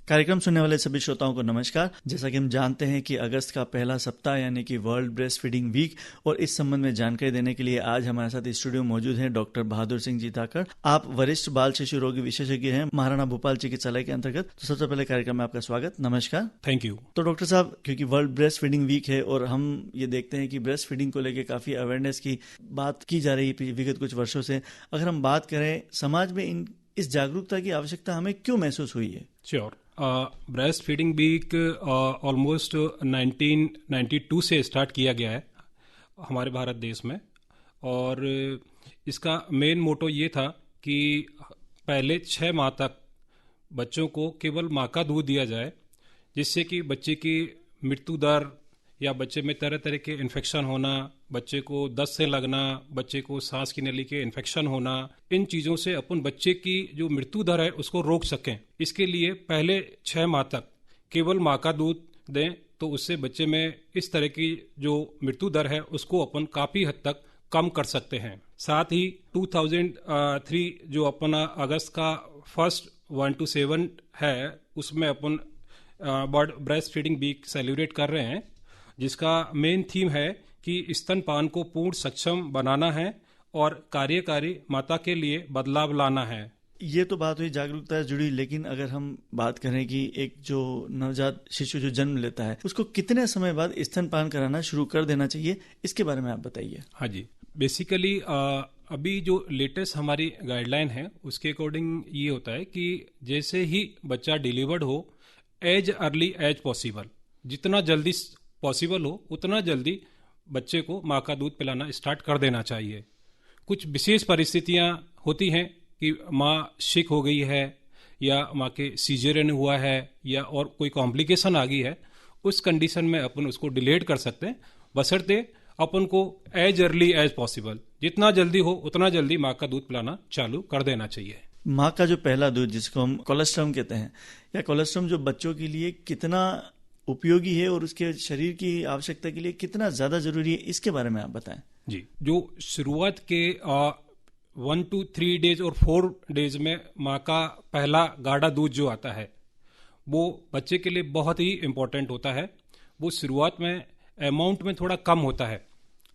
कार्यक्रम सुनने वाले सभी श्रोताओं को नमस्कार। जैसा कि हम जानते हैं कि अगस्त का पहला सप्ताह यानी कि वर्ल्ड ब्रेस्ट फीडिंग वीक, और इस संबंध में जानकारी देने के लिए आज हमारे साथ स्टूडियो में मौजूद हैं डॉक्टर बहादुर सिंह जी ताकड़। आप वरिष्ठ बाल शिशु रोगी विशेषज्ञ हैं महाराणा भोपाल चिकित्सालय के अंतर्गत। तो सबसे पहले कार्यक्रम में आपका स्वागत, नमस्कार। Thank you. तो डॉक्टर साहब, क्योंकि वर्ल्ड ब्रेस्ट फीडिंग वीक है और हम ये देखते हैं कि ब्रेस्ट फीडिंग को लेकर काफी अवेयरनेस की बात की जा रही है विगत कुछ वर्षों से, अगर हम बात करें समाज में इस जागरूकता की आवश्यकता हमें क्यों महसूस हुई है? Sure. Breast feeding week almost 1992 से स्टार्ट किया गया है हमारे भारत देश में, और इसका मेन मोटो ये था कि पहले 6 माह तक बच्चों को केवल माँ का दूध दिया जाए, जिससे कि बच्चे की मृत्यु दर या बच्चे में तरह तरह के इन्फेक्शन होना, बच्चे को दस्त से लगना, बच्चे को सांस की नली के इन्फेक्शन होना, इन चीज़ों से अपन बच्चे की जो मृत्यु दर है उसको रोक सकें। इसके लिए पहले 6 माह तक केवल माँ का दूध दें, तो उससे बच्चे में इस तरह की जो मृत्यु दर है उसको अपन काफ़ी हद तक कम कर सकते हैं। साथ ही 2003 जो अपना अगस्त का फर्स्ट 1 to 7 है, उसमें अपन ब्रेस्ट फीडिंग वीक सेलिब्रेट कर रहे हैं, जिसका मेन थीम है कि स्तनपान को पूर्ण सक्षम बनाना है और कार्यकारी माता के लिए बदलाव लाना है। ये तो बात हुई जागरूकता से जुड़ी, लेकिन अगर हम बात करें कि एक जो नवजात शिशु जो जन्म लेता है उसको कितने समय बाद स्तनपान कराना शुरू कर देना चाहिए, इसके बारे में आप बताइए। हाँ जी, बेसिकली अभी जो लेटेस्ट हमारी गाइडलाइन है उसके अकॉर्डिंग ये होता है कि जैसे ही बच्चा डिलीवर्ड हो, एज अर्ली एज पॉसिबल, जितना जल्दी पॉसिबल हो उतना जल्दी बच्चे को माँ का दूध पिलाना स्टार्ट कर देना चाहिए। कुछ विशेष परिस्थितियाँ होती हैं कि माँ सिक हो गई है या माँ के सीजरियन हुआ है या और कोई कॉम्प्लिकेशन आ गई है, उस कंडीशन में अपन उसको डिलेड कर सकते हैं, बशर्ते अपन को एज अर्ली एज पॉसिबल, जितना जल्दी हो उतना जल्दी माँ का दूध पिलाना चालू कर देना चाहिए। माँ का जो पहला दूध, जिसको हम कोलेस्ट्रम कहते हैं, या कोलेस्ट्रम जो बच्चों के लिए कितना उपयोगी है और उसके शरीर की आवश्यकता के लिए कितना ज्यादा जरूरी है, इसके बारे में आप बताएं। जी, जो शुरुआत के 1 to 3 डेज और 4 डेज में माँ का पहला गाढ़ा दूध जो आता है वो बच्चे के लिए बहुत ही इम्पोर्टेंट होता है। वो शुरुआत में अमाउंट में थोड़ा कम होता है,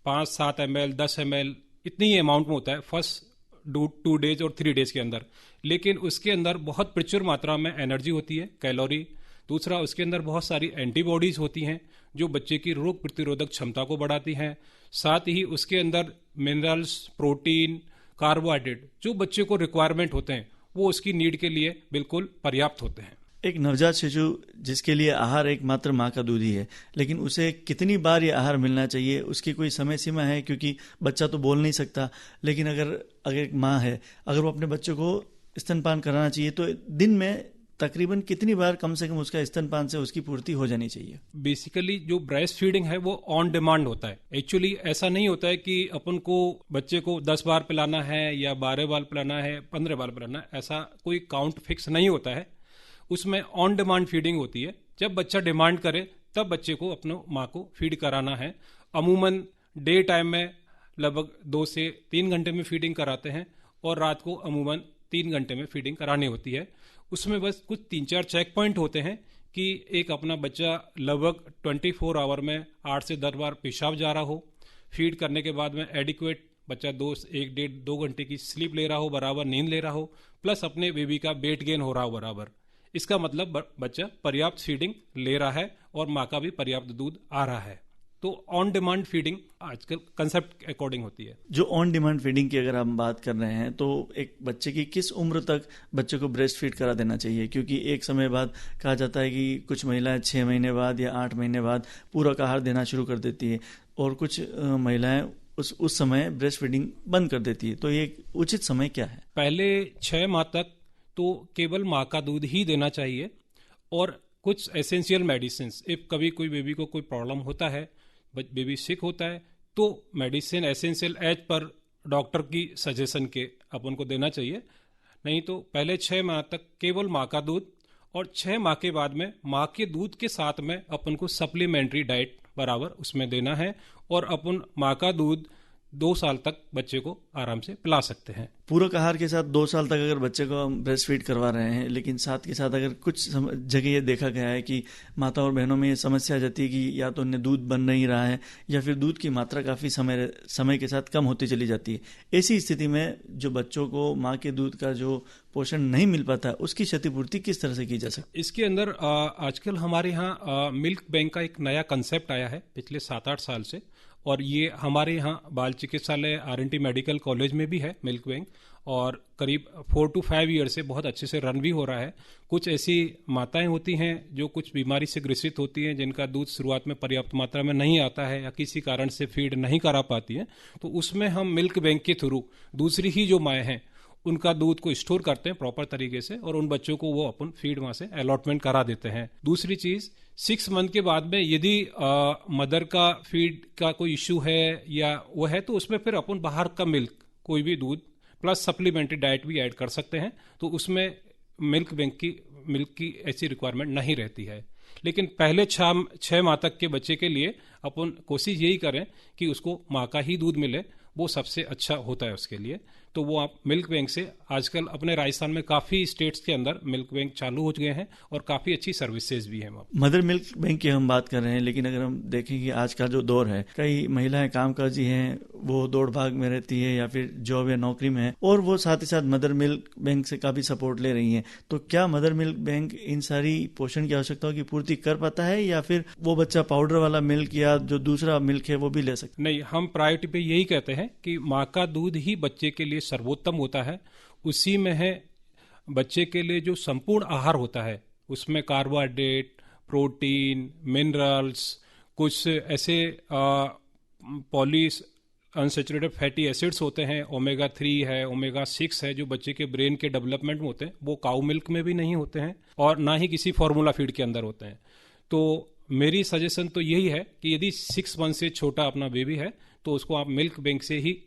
5-7 ml 10 ml इतनी ही अमाउंट में होता है फर्स्ट 2 डेज और 3 डेज के अंदर, लेकिन उसके अंदर बहुत प्रचुर मात्रा में एनर्जी होती है, कैलोरी। दूसरा, उसके अंदर बहुत सारी एंटीबॉडीज होती हैं जो बच्चे की रोग प्रतिरोधक क्षमता को बढ़ाती हैं। साथ ही उसके अंदर मिनरल्स, प्रोटीन, कार्बोहाइड्रेट जो बच्चे को रिक्वायरमेंट होते हैं वो उसकी नीड के लिए बिल्कुल पर्याप्त होते हैं। एक नवजात शिशु जिसके लिए आहार एकमात्र माँ का दूध ही है, लेकिन उसे कितनी बार ये आहार मिलना चाहिए, उसकी कोई समय सीमा है? क्योंकि बच्चा तो बोल नहीं सकता, लेकिन अगर एक माँ है, अगर वो अपने बच्चे को स्तनपान कराना चाहिए तो दिन में तकरीबन कितनी बार कम से कम उसका स्तनपान से उसकी पूर्ति हो जानी चाहिए? बेसिकली जो ब्रेस्ट फीडिंग है वो ऑन डिमांड होता है। एक्चुअली ऐसा नहीं होता है कि अपन को बच्चे को 10 बार पिलाना है या 12 बार पिलाना है, 15 बार पिलाना है, ऐसा कोई काउंट फिक्स नहीं होता है। उसमें ऑन डिमांड फीडिंग होती है, जब बच्चा डिमांड करे तब बच्चे को अपने माँ को फीड कराना है। अमूमन डे टाइम में लगभग 2 से 3 घंटे में फीडिंग कराते हैं और रात को अमूमन 3 घंटे में फीडिंग करानी होती है। उसमें बस कुछ 3-4 चेक पॉइंट होते हैं कि एक अपना बच्चा लगभग 24 आवर में 8 से 10 बार पेशाब जा रहा हो, फीड करने के बाद में एडिक्वेट बच्चा 1-1.5-2 घंटे की स्लीप ले रहा हो, बराबर नींद ले रहा हो, प्लस अपने बेबी का वेट गेन हो रहा हो बराबर। इसका मतलब बच्चा पर्याप्त फीडिंग ले रहा है और माँ का भी पर्याप्त दूध आ रहा है। तो ऑन डिमांड फीडिंग आजकल कंसेप्ट अकॉर्डिंग होती है। जो ऑन डिमांड फीडिंग की अगर हम बात कर रहे हैं तो एक बच्चे की किस उम्र तक बच्चे को ब्रेस्ट फीड करा देना चाहिए? क्योंकि एक समय बाद कहा जाता है कि कुछ महिलाएं 6 महीने बाद या 8 महीने बाद पूरक आहार देना शुरू कर देती है और कुछ महिलाएं उस समय ब्रेस्ट फीडिंग बंद कर देती है। तो ये उचित समय क्या है? पहले 6 माह तक तो केवल माँ का दूध ही देना चाहिए, और कुछ एसेंशियल मेडिसिन, इफ कभी कोई बेबी को कोई प्रॉब्लम होता है, बेबी सिक होता है, तो मेडिसिन एसेंशियल एज पर डॉक्टर की सजेशन के अपन को देना चाहिए। नहीं तो पहले 6 माह तक केवल माँ का दूध, और 6 माह के बाद में माँ के दूध के साथ में अपन को सप्लीमेंट्री डाइट बराबर उसमें देना है, और अपन माँ का दूध 2 साल तक बच्चे को आराम से पिला सकते हैं। पूरक आहार के साथ 2 साल तक अगर बच्चे को हम ब्रेस्ट फीड करवा रहे हैं, लेकिन साथ के साथ अगर कुछ जगह ये देखा गया है कि माता और बहनों में ये समस्या आ जाती है कि या तो उन्हें दूध बन नहीं रहा है या फिर दूध की मात्रा काफ़ी समय के साथ कम होती चली जाती है। ऐसी स्थिति में जो बच्चों को माँ के दूध का जो पोषण नहीं मिल पाता, उसकी क्षतिपूर्ति किस तरह से की जा सकती है? इसके अंदर आजकल हमारे यहाँ मिल्क बैंक का एक नया कंसेप्ट आया है पिछले 7-8 साल से, और ये हमारे यहाँ बाल चिकित्सालय RNT मेडिकल कॉलेज में भी है मिल्क बैंक, और करीब 4 to 5 ईयर से बहुत अच्छे से रन भी हो रहा है। कुछ ऐसी माताएं होती हैं जो कुछ बीमारी से ग्रसित होती हैं, जिनका दूध शुरुआत में पर्याप्त मात्रा में नहीं आता है या किसी कारण से फीड नहीं करा पाती हैं, तो उसमें हम मिल्क बैंक के थ्रू दूसरी ही जो माएँ हैं उनका दूध को स्टोर करते हैं प्रॉपर तरीके से, और उन बच्चों को वो अपन फीड वहाँ से अलॉटमेंट करा देते हैं। दूसरी चीज़, 6 मंथ के बाद में यदि मदर का फीड का कोई इश्यू है या वो है, तो उसमें फिर अपन बाहर का मिल्क कोई भी दूध प्लस सप्लीमेंट्री डाइट भी ऐड कर सकते हैं, तो उसमें मिल्क बैंक की ऐसी रिक्वायरमेंट नहीं रहती है। लेकिन पहले 6 माह तक के बच्चे के लिए अपन कोशिश यही करें कि उसको माँ का ही दूध मिले, वो सबसे अच्छा होता है उसके लिए। तो वो आप मिल्क बैंक से, आजकल अपने राजस्थान में काफ़ी स्टेट्स के अंदर मिल्क बैंक चालू हो गए हैं और काफ़ी अच्छी सर्विसेज भी हैं। मदर मिल्क बैंक की हम बात कर रहे हैं, लेकिन अगर हम देखें कि आज का जो दौर है, कई महिलाएं कामकाजी हैं, वो दौड़ भाग में रहती है या फिर जॉब या नौकरी में है, और वो साथ ही साथ मदर मिल्क बैंक से काफ़ी सपोर्ट ले रही हैं। तो क्या मदर मिल्क बैंक इन सारी पोषण की आवश्यकताओं की पूर्ति कर पाता है, या फिर वो बच्चा पाउडर वाला मिल्क या जो दूसरा मिल्क है वो भी ले सकता है? नहीं, हम प्रायोरिटी पे यही कहते हैं कि माँ का दूध ही बच्चे के लिए सर्वोत्तम होता है। उसी में है बच्चे के लिए जो संपूर्ण आहार होता है, उसमें कार्बोहाइड्रेट, प्रोटीन, मिनरल्स, कुछ ऐसे पॉली अनसैचुरेटेड फैटी एसिड्स होते हैं, ओमेगा 3 है, ओमेगा 6 है, जो बच्चे के ब्रेन के डेवलपमेंट में होते हैं, वो काऊ मिल्क में भी नहीं होते हैं और ना ही किसी फार्मूला फीड के अंदर होते हैं। तो मेरी सजेशन तो यही है कि यदि 6 मंथ से छोटा अपना बेबी है तो उसको आप मिल्क बैंक से ही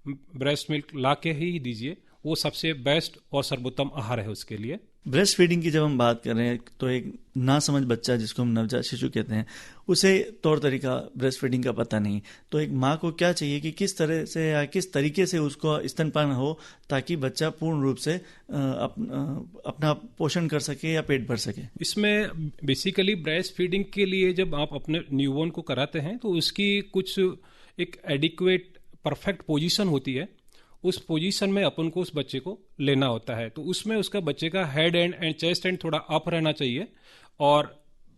ब्रेस्ट मिल्क ला के ही दीजिए, वो सबसे बेस्ट और सर्वोत्तम आहार है उसके लिए। ब्रेस्ट फीडिंग की जब हम बात कर रहे हैं, तो एक नासमझ बच्चा जिसको हम नवजात शिशु कहते हैं, उसे तौर तरीका ब्रेस्ट फीडिंग का पता नहीं, तो एक माँ को क्या चाहिए कि किस तरह से या किस तरीके से उसको स्तनपान हो ताकि बच्चा पूर्ण रूप से अपना पोषण कर सके या पेट भर सके? इसमें बेसिकली ब्रेस्ट फीडिंग के लिए जब आप अपने न्यूबॉर्न को कराते हैं तो उसकी कुछ एक एडिक्वेट परफेक्ट पोजीशन होती है, उस पोजीशन में अपन को उस बच्चे को लेना होता है। तो उसमें उसका बच्चे का हेड एंड चेस्ट एंड थोड़ा अप रहना चाहिए, और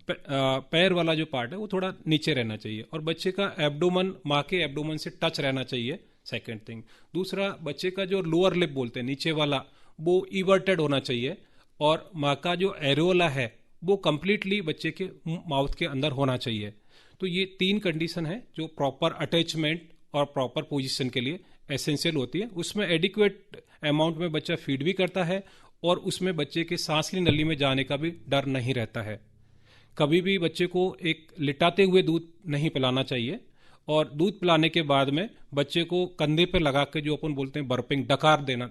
पैर वाला जो पार्ट है वो थोड़ा नीचे रहना चाहिए, और बच्चे का एब्डोमन माँ के एब्डोमन से टच रहना चाहिए, सेकेंड थिंग। दूसरा, बच्चे का जो लोअर लिप बोलते हैं नीचे वाला, वो इवर्टेड होना चाहिए, और माँ का जो एरोला है वो कंप्लीटली बच्चे के माउथ के अंदर होना चाहिए। तो ये 3 कंडीशन है जो प्रॉपर अटैचमेंट और प्रॉपर पोजीशन के लिए एसेंशियल होती है। उसमें एडिक्वेट अमाउंट में बच्चा फीड भी करता है, और उसमें बच्चे के सांस की नली में जाने का भी डर नहीं रहता है। कभी भी बच्चे को एक लिटाते हुए दूध नहीं पिलाना चाहिए, और दूध पिलाने के बाद में बच्चे को कंधे पे लगा के जो अपन बोलते हैं बर्पिंग, डकार देना,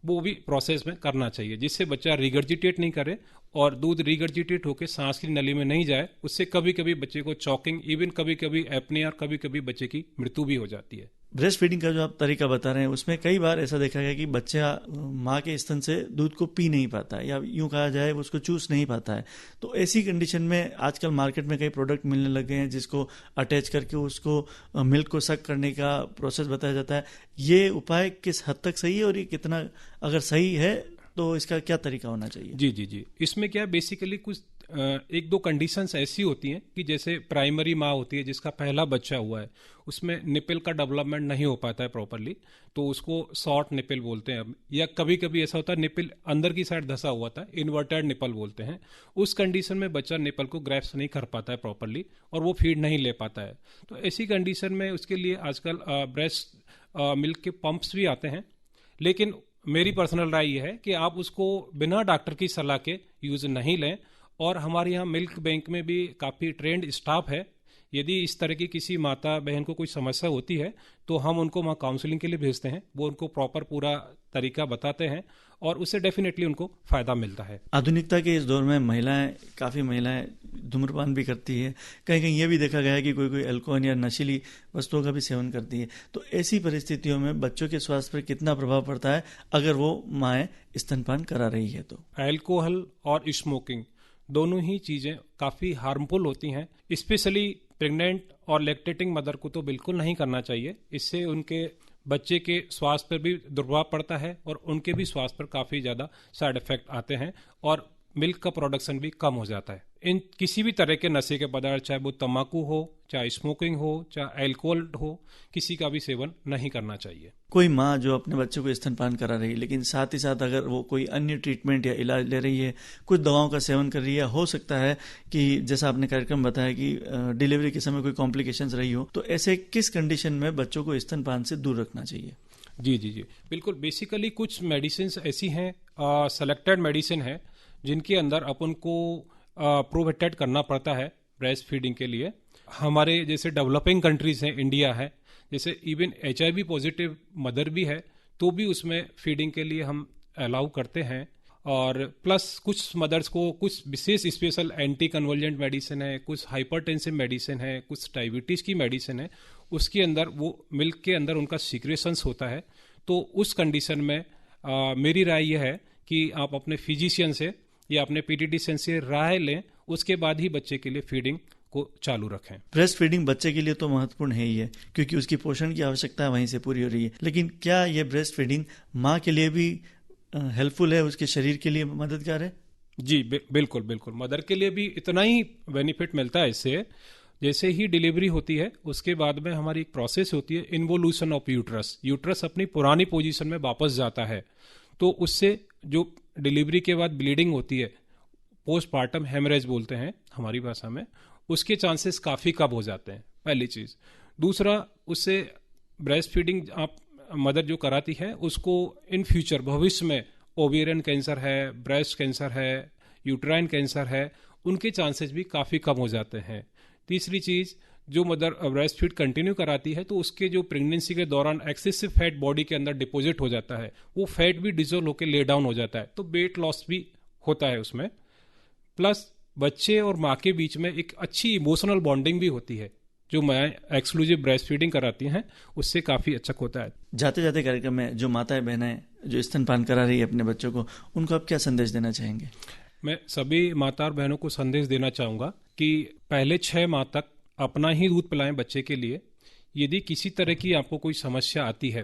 वो भी प्रोसेस में करना चाहिए, जिससे बच्चा रिगर्जिटेट नहीं करे और दूध रिगर्जिटेट होकर सांस की नली में नहीं जाए। उससे कभी कभी बच्चे को चॉकिंग, इवन कभी कभी एपनिया, और कभी कभी बच्चे की मृत्यु भी हो जाती है। ब्रेस्ट फीडिंग का जो आप तरीका बता रहे हैं, उसमें कई बार ऐसा देखा गया कि बच्चा माँ के स्तन से दूध को पी नहीं पाता है, या यूं कहा जाए उसको चूस नहीं पाता है। तो ऐसी कंडीशन में आजकल मार्केट में कई प्रोडक्ट मिलने लगे हैं जिसको अटैच करके उसको मिल्क को सक करने का प्रोसेस बताया जाता है। ये उपाय किस हद तक सही है, और ये कितना अगर सही है तो इसका क्या तरीका होना चाहिए? जी, इसमें क्या बेसिकली कुछ 1-2 कंडीशंस ऐसी होती हैं कि जैसे प्राइमरी माँ होती है जिसका पहला बच्चा हुआ है, उसमें निपल का डेवलपमेंट नहीं हो पाता है प्रॉपरली, तो उसको शॉर्ट निपल बोलते हैं। या कभी कभी ऐसा होता है निपल अंदर की साइड धंसा हुआ था, इन्वर्टेड निपल बोलते हैं। उस कंडीशन में बच्चा निपल को ग्रैप्स नहीं कर पाता है प्रॉपरली, और वो फीड नहीं ले पाता है। तो ऐसी कंडीशन में उसके लिए आजकल ब्रेस्ट मिल्क के पंप्स भी आते हैं, लेकिन मेरी पर्सनल राय ये है कि आप उसको बिना डॉक्टर की सलाह के यूज़ नहीं लें। और हमारे यहाँ मिल्क बैंक में भी काफ़ी ट्रेंड स्टाफ है, यदि इस तरह की किसी माता बहन को कोई समस्या होती है तो हम उनको वहाँ काउंसलिंग के लिए भेजते हैं, वो उनको प्रॉपर पूरा तरीका बताते हैं और उससे डेफिनेटली उनको फ़ायदा मिलता है। आधुनिकता के इस दौर में काफ़ी महिलाएं धूम्रपान भी करती है, कहीं कहीं ये भी देखा गया है कि कोई अल्कोहल या नशीली वस्तुओं का भी सेवन करती है। तो ऐसी परिस्थितियों में बच्चों के स्वास्थ्य पर कितना प्रभाव पड़ता है अगर वो माएँ स्तनपान करा रही है? तो अल्कोहल और स्मोकिंग दोनों ही चीज़ें काफ़ी हार्मफुल होती हैं, स्पेशली प्रेग्नेंट और लैक्टेटिंग मदर को तो बिल्कुल नहीं करना चाहिए। इससे उनके बच्चे के स्वास्थ्य पर भी दुर्प्रभाव पड़ता है और उनके भी स्वास्थ्य पर काफ़ी ज़्यादा साइड इफेक्ट आते हैं और मिल्क का प्रोडक्शन भी कम हो जाता है। इन किसी भी तरह के नशे के पदार्थ, चाहे वो तंबाकू हो, चाहे स्मोकिंग हो, चाहे अल्कोहल हो, किसी का भी सेवन नहीं करना चाहिए। कोई माँ जो अपने बच्चे को स्तनपान करा रही है लेकिन साथ ही साथ अगर वो कोई अन्य ट्रीटमेंट या इलाज ले रही है, कुछ दवाओं का सेवन कर रही है, हो सकता है कि जैसा आपने कार्यक्रम बताया कि डिलीवरी के समय कोई कॉम्प्लिकेशंस रही हो, तो ऐसे किस कंडीशन में बच्चों को स्तनपान से दूर रखना चाहिए? जी जी जी बिल्कुल। बेसिकली कुछ मेडिसिन ऐसी हैं, सेलेक्टेड मेडिसिन है जिनके अंदर अपन को प्रोवेटेड करना पड़ता है ब्रेस्ट फीडिंग के लिए। हमारे जैसे डेवलपिंग कंट्रीज हैं, इंडिया है, जैसे इवन HIV पॉजिटिव मदर भी है तो भी उसमें फीडिंग के लिए हम अलाउ करते हैं। और प्लस कुछ मदर्स को कुछ विशेष स्पेशल एंटी कन्वल्जेंट मेडिसिन है, कुछ हाइपरटेंसिव मेडिसिन है, कुछ डायबिटीज़ की मेडिसिन है, उसके अंदर वो मिल्क के अंदर उनका सीक्रेशंस होता है। तो उस कंडीशन में मेरी राय यह है कि आप अपने फिजिशियन से या अपने पीडियाट्रिशियन से राय लें, उसके बाद ही बच्चे के लिए फीडिंग को चालू रखें। ब्रेस्ट फीडिंग बच्चे के लिए तो महत्वपूर्ण है ही है क्योंकि उसकी पोषण की आवश्यकता वहीं से पूरी हो रही है, लेकिन क्या ये ब्रेस्ट फीडिंग माँ के लिए भी हेल्पफुल है, उसके शरीर के लिए मददगार है? जी बिल्कुल बिल्कुल, मदर के लिए भी इतना ही बेनिफिट मिलता है इससे। जैसे ही डिलीवरी होती है उसके बाद में हमारी एक प्रोसेस होती है इन्वोल्यूशन ऑफ यूट्रस अपनी पुरानी पोजीशन में वापस जाता है। तो उससे जो डिलीवरी के बाद ब्लीडिंग होती है, पोस्टमार्टम हेमरेज बोलते हैं हमारी भाषा में, उसके चांसेस काफ़ी कम हो जाते हैं, पहली चीज़। दूसरा, उससे ब्रेस्ट फीडिंग आप मदर जो कराती है उसको इन फ्यूचर भविष्य में ओवेरियन कैंसर है, ब्रेस्ट कैंसर है, यूट्राइन कैंसर है, उनके चांसेस भी काफ़ी कम हो जाते हैं। तीसरी चीज़, जो मदर ब्रेस्ट फीड कंटिन्यू कराती है तो उसके जो प्रेगनेंसी के दौरान एक्सेसिव फैट बॉडी के अंदर डिपॉजिट हो जाता है, वो फैट भी डिजोल्व होकर ले डाउन हो जाता है, तो वेट लॉस भी होता है उसमें। प्लस बच्चे और माँ के बीच में एक अच्छी इमोशनल बॉन्डिंग भी होती है, जो माँ एक्सक्लूसिव ब्रेस्ट फीडिंग कराती हैं उससे काफ़ी अच्छा होता है। जाते जाते कार्यक्रम में जो माताएं बहनें जो स्तनपान करा रही है अपने बच्चों को, उनको आप क्या संदेश देना चाहेंगे? मैं सभी माता और बहनों को संदेश देना चाहूँगा कि पहले 6 माह तक अपना ही दूध पिलाएं बच्चे के लिए। यदि किसी तरह की आपको कोई समस्या आती है,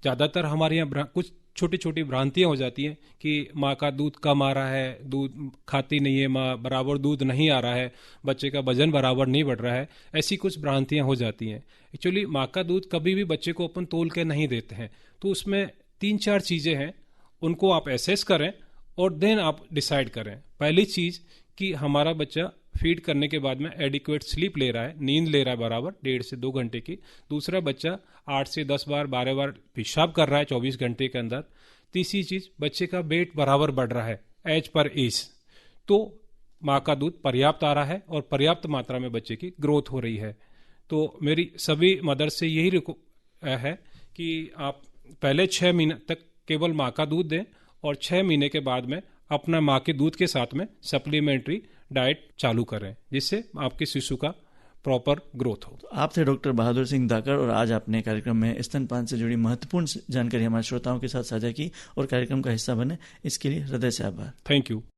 ज़्यादातर हमारे यहाँ कुछ छोटी छोटी भ्रांतियाँ हो जाती हैं कि माँ का दूध कम आ रहा है, दूध खाती नहीं है माँ, बराबर दूध नहीं आ रहा है, बच्चे का वजन बराबर नहीं बढ़ रहा है, ऐसी कुछ भ्रांतियाँ हो जाती हैं। एक्चुअली माँ का दूध कभी भी बच्चे को अपन तोल के नहीं देते हैं, तो उसमें 3-4 चीज़ें हैं, उनको आप एसेस करें और देन आप डिसाइड करें। पहली चीज़ कि हमारा बच्चा फीड करने के बाद में एडिक्वेट स्लीप ले रहा है, नींद ले रहा है बराबर 1.5 से 2 घंटे की। दूसरा, बच्चा 8 से 10 बार 12 बार पेशाब कर रहा है 24 घंटे के अंदर। तीसरी चीज़, बच्चे का वेट बराबर बढ़ रहा है एज पर एज, तो माँ का दूध पर्याप्त आ रहा है और पर्याप्त मात्रा में बच्चे की ग्रोथ हो रही है। तो मेरी सभी मदर से यही है कि आप पहले 6 महीने तक केवल माँ का दूध दें और 6 महीने के बाद में अपना माँ के दूध के साथ में सप्लीमेंट्री डाइट चालू करें, जिससे आपके शिशु का प्रॉपर ग्रोथ हो। तो आप थे डॉक्टर बहादुर सिंह धाकड़ और आज आपने कार्यक्रम में स्तनपान से जुड़ी महत्वपूर्ण जानकारी हमारे श्रोताओं के साथ साझा की और कार्यक्रम का हिस्सा बने, इसके लिए हृदय से आभार। Thank you.